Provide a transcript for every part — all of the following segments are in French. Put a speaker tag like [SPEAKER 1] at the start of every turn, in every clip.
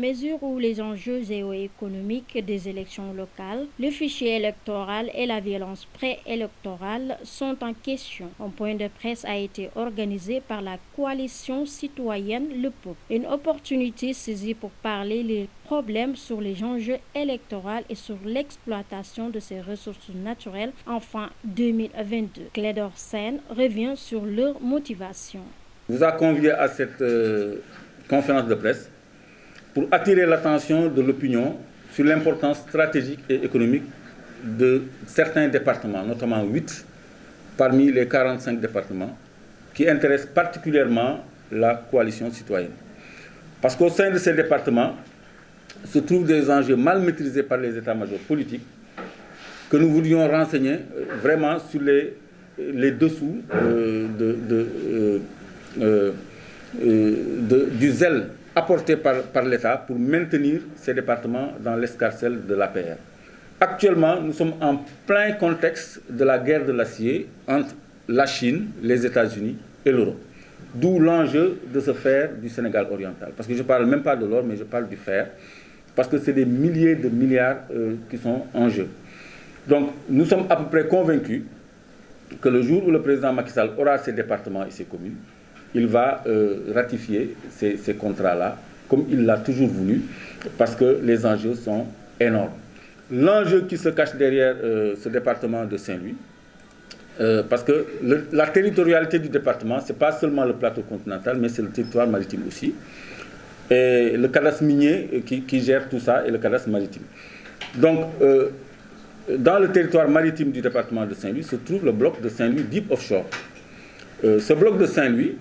[SPEAKER 1] mesure où les enjeux géoéconomiques des élections locales, le fichier électoral et la violence préélectorale sont en question. Un point de presse a été organisé par la coalition citoyenne Le Peuple. Une opportunité saisie pour parler des problèmes sur les enjeux électoraux et sur l'exploitation de ces ressources naturelles en fin 2022. Clédor Sène revient sur leur motivation.
[SPEAKER 2] Vous a convié à cette conférence de presse pour attirer l'attention de l'opinion sur l'importance stratégique et économique de certains départements, notamment 8 parmi les 45 départements, qui intéressent particulièrement la coalition citoyenne. Parce qu'au sein de ces départements se trouvent des enjeux mal maîtrisés par les états-majors politiques que nous voulions renseigner vraiment sur les dessous du zèle apporté par l'État pour maintenir ces départements dans l'escarcelle de l'APR. Actuellement, nous sommes en plein contexte de la guerre de l'acier entre la Chine, les États-Unis et l'Europe. D'où l'enjeu de ce fer du Sénégal oriental. Parce que je ne parle même pas de l'or, mais je parle du fer. Parce que c'est des milliers de milliards qui sont en jeu. Donc, nous sommes à peu près convaincus que le jour où le président Macky Sall aura ses départements et ses communes, il va ratifier ces contrats-là, comme il l'a toujours voulu, parce que les enjeux sont énormes. L'enjeu qui se cache derrière ce département de Saint-Louis, parce que la territorialité du département, ce n'est pas seulement le plateau continental, mais c'est le territoire maritime aussi. Et le cadastre minier qui gère tout ça et le cadastre maritime. Donc, dans le territoire maritime du département de Saint-Louis se trouve le bloc de Saint-Louis Deep Offshore. Ce bloc de Saint-Louis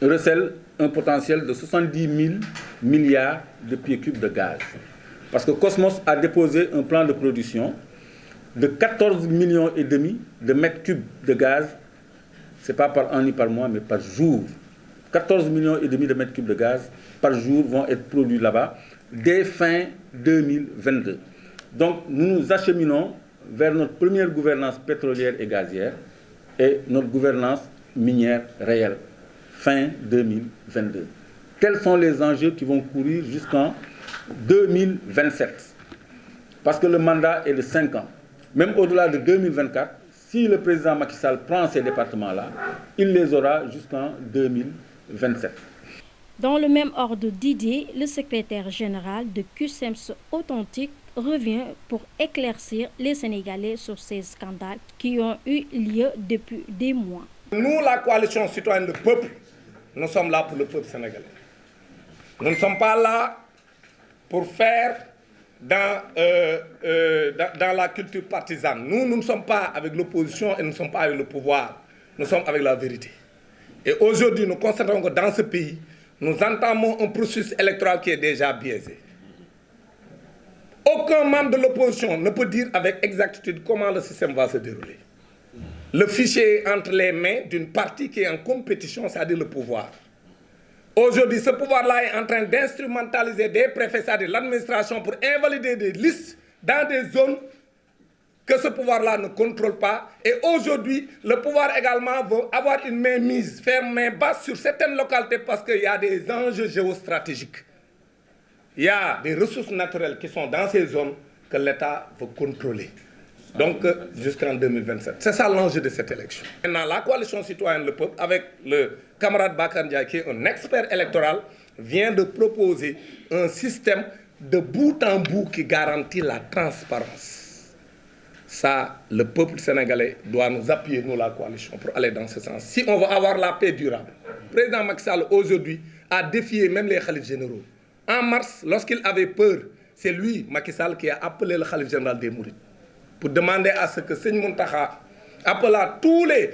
[SPEAKER 2] recèle un potentiel de 70 000 milliards de pieds cubes de gaz. Parce que Cosmos a déposé un plan de production de 14,5 millions de mètres cubes de gaz, ce n'est pas par an ni par mois, mais par jour. 14,5 millions de mètres cubes de gaz par jour vont être produits là-bas dès fin 2022. Donc nous nous acheminons vers notre première gouvernance pétrolière et gazière et notre gouvernance minière réelle, fin 2022. Tels sont les enjeux qui vont courir jusqu'en 2027. Parce que le mandat est de 5 ans. Même au-delà de 2024, si le président Macky Sall prend ces départements-là, il les aura jusqu'en 2027.
[SPEAKER 1] Dans le même ordre d'idée, le secrétaire général de QCEMS Authentique revient pour éclaircir les Sénégalais sur ces scandales qui ont eu lieu depuis des mois.
[SPEAKER 3] Nous, la coalition citoyenne Le Peuple, nous sommes là pour le peuple sénégalais. Nous ne sommes pas là pour faire dans la culture partisane. Nous ne sommes pas avec l'opposition et nous ne sommes pas avec le pouvoir. Nous sommes avec la vérité. Et aujourd'hui, nous constatons que dans ce pays, nous entamons un processus électoral qui est déjà biaisé. Aucun membre de l'opposition ne peut dire avec exactitude comment le système va se dérouler. Le fichier est entre les mains d'une partie qui est en compétition, c'est-à-dire le pouvoir. Aujourd'hui, ce pouvoir-là est en train d'instrumentaliser des préfets, c'est-à-dire l'administration, pour invalider des listes dans des zones que ce pouvoir-là ne contrôle pas. Et aujourd'hui, le pouvoir également veut avoir une mainmise, faire main basse sur certaines localités parce qu'il y a des enjeux géostratégiques. Il y a des ressources naturelles qui sont dans ces zones que l'État veut contrôler. Donc, jusqu'en 2027. C'est ça l'enjeu de cette élection. Maintenant, la coalition citoyenne Le Peuple, avec le camarade Bakar Ndiaye, qui est un expert électoral, vient de proposer un système de bout en bout qui garantit la transparence. Ça, le peuple sénégalais doit nous appuyer, nous, la coalition, pour aller dans ce sens. Si on veut avoir la paix durable, le président Macky Sall, aujourd'hui, a défié même les khalifes généraux. En mars, lorsqu'il avait peur, c'est lui, Macky Sall, qui a appelé le khalife général des Mourides pour demander à ce que Seigne Mountakha appela tous les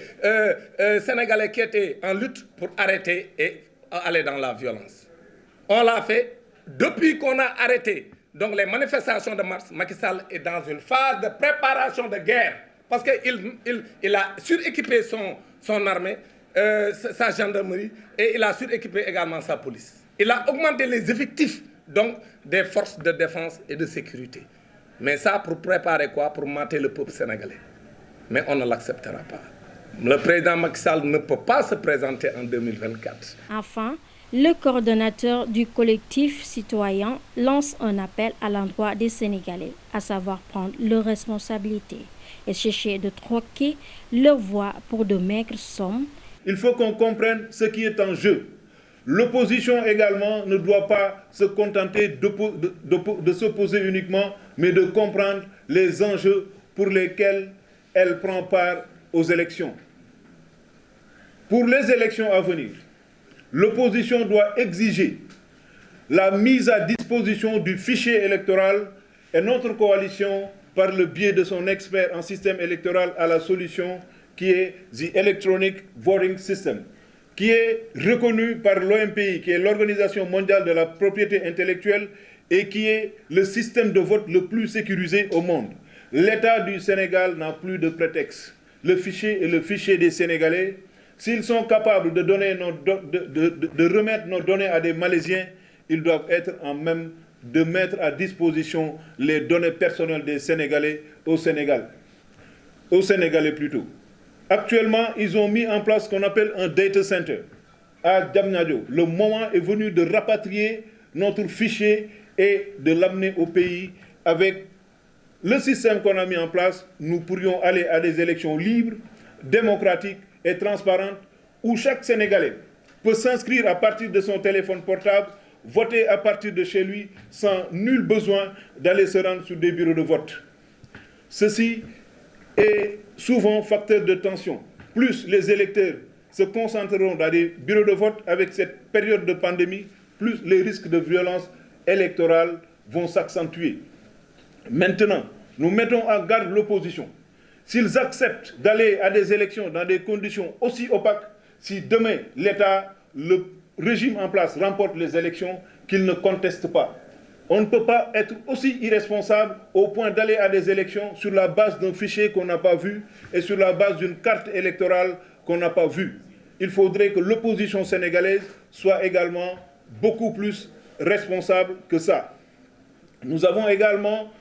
[SPEAKER 3] Sénégalais qui étaient en lutte pour arrêter et aller dans la violence. On l'a fait. Depuis qu'on a arrêté donc les manifestations de mars, Macky Sall est dans une phase de préparation de guerre parce qu'il a suréquipé son armée, sa gendarmerie, et il a suréquipé également sa police. Il a augmenté les effectifs donc, des forces de défense et de sécurité. Mais ça, pour préparer quoi? Pour mater le peuple sénégalais. Mais on ne l'acceptera pas. Le président Macky Sall ne peut pas se présenter en 2024.
[SPEAKER 1] Enfin, Le coordonnateur du collectif citoyen lance un appel à l'endroit des Sénégalais, à savoir prendre leurs responsabilités et chercher de troquer leur voix pour de maigres sommes.
[SPEAKER 4] Il faut qu'on comprenne ce qui est en jeu. L'opposition également ne doit pas se contenter de s'opposer uniquement, mais de comprendre les enjeux pour lesquels elle prend part aux élections. Pour les élections à venir, l'opposition doit exiger la mise à disposition du fichier électoral et notre coalition, par le biais de son expert en système électoral, a la solution qui est The Electronic Voting System, qui est reconnu par l'OMPI, qui est l'Organisation mondiale de la propriété intellectuelle et qui est le système de vote le plus sécurisé au monde. L'État du Sénégal n'a plus de prétexte. Le fichier est le fichier des Sénégalais. S'ils sont capables de remettre nos données à des Malaisiens, ils doivent être en même de mettre à disposition les données personnelles des Sénégalais au Sénégal. Aux Sénégalais plutôt. Actuellement, ils ont mis en place ce qu'on appelle un data center à Diamniadio. Le moment est venu de rapatrier notre fichier et de l'amener au pays. Avec le système qu'on a mis en place, nous pourrions aller à des élections libres, démocratiques et transparentes, où chaque Sénégalais peut s'inscrire à partir de son téléphone portable, voter à partir de chez lui, sans nul besoin d'aller se rendre sur des bureaux de vote. Ceci est souvent facteur de tension. Plus les électeurs se concentreront dans des bureaux de vote avec cette période de pandémie, plus les risques de violence électorale vont s'accentuer. Maintenant, nous mettons en garde l'opposition. S'ils acceptent d'aller à des élections dans des conditions aussi opaques, si demain l'État, le régime en place remporte les élections, qu'ils ne contestent pas. On ne peut pas être aussi irresponsable au point d'aller à des élections sur la base d'un fichier qu'on n'a pas vu et sur la base d'une carte électorale qu'on n'a pas vue. Il faudrait que l'opposition sénégalaise soit également beaucoup plus responsable que ça. Nous avons également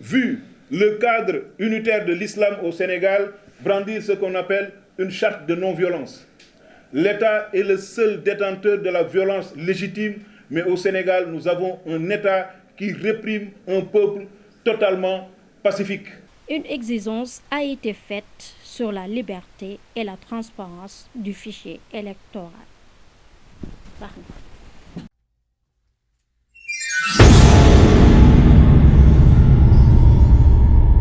[SPEAKER 4] vu le cadre unitaire de l'islam au Sénégal brandir ce qu'on appelle une charte de non-violence. L'État est le seul détenteur de la violence légitime, mais au Sénégal, nous avons un État qui réprime un peuple totalement pacifique.
[SPEAKER 1] Une exigence a été faite sur la liberté et la transparence du fichier électoral. Pardon.